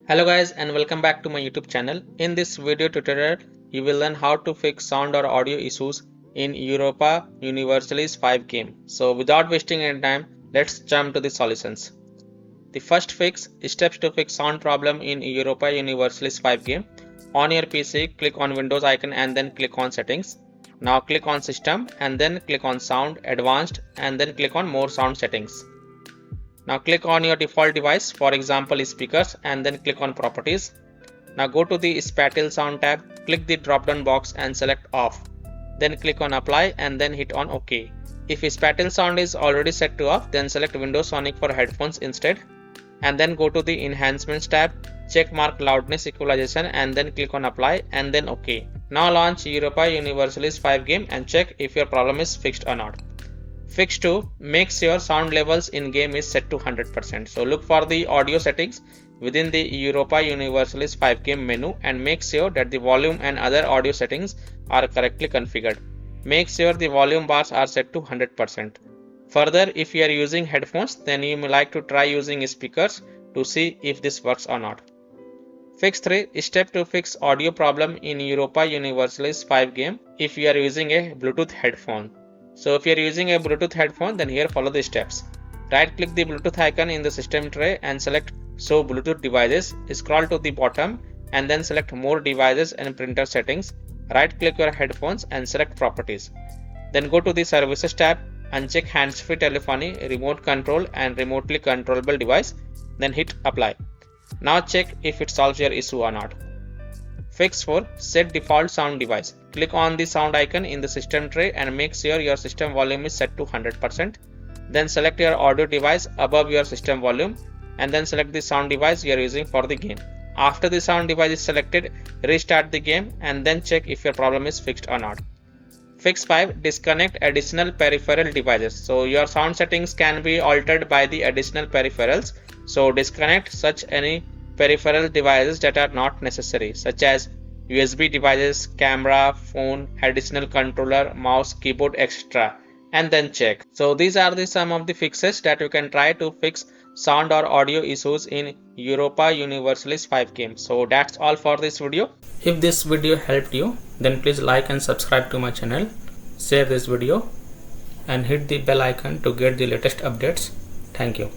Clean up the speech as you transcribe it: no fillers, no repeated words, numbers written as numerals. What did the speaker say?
Hello guys and welcome back to my YouTube channel. In this video tutorial, you will learn how to fix sound or audio issues in Europa Universalis 5 game. So without wasting any time, let's jump to the solutions. The first fix is steps to fix sound problem in Europa Universalis 5 game. On your PC, click on Windows icon and then click on settings. Now click on system and then click on sound advanced and then click on more sound settings. Now click on your default device, for example speakers, and then click on properties. Now go to the spatial sound tab, click the drop down box and select off. Then click on apply and then hit on OK. If spatial sound is already set to off, then select Windows Sonic for headphones instead. And then go to the enhancements tab, check mark loudness equalization and then click on apply and then OK. Now launch Europa Universalis 5 game and check if your problem is fixed or not. Fix 2. Make sure sound levels in game is set to 100%. So look for the audio settings within the Europa Universalis 5 game menu and make sure that the volume and other audio settings are correctly configured. Make sure the volume bars are set to 100%. Further, if you are using headphones, then you may like to try using speakers to see if this works or not. Fix 3. Step to fix audio problem in Europa Universalis 5 game if you are using a Bluetooth headphone. So if you are using a Bluetooth headphone, then here follow the steps. Right click the Bluetooth icon in the system tray and select show Bluetooth devices. Scroll to the bottom and then select more devices and printer settings. Right click your headphones and select properties. Then go to the services tab, uncheck hands-free telephony, remote control and remotely controllable device. Then hit apply. Now check if it solves your issue or not. Fix 4. Set default sound device. Click on the sound icon in the system tray and make sure your system volume is set to 100%. Then select your audio device above your system volume and then select the sound device you are using for the game. After the sound device is selected, restart the game and then check if your problem is fixed or not. Fix 5. Disconnect additional peripheral devices. So your sound settings can be altered by the additional peripherals. So disconnect such any peripheral devices that are not necessary, such as USB devices, camera, phone, additional controller, mouse, keyboard, etc. and then check. So these are some of the fixes that you can try to fix sound or audio issues in Europa Universalis 5 game. So that's all for this video. If this video helped you, then please like and subscribe to my channel, share this video and hit the bell icon to get the latest updates. Thank you.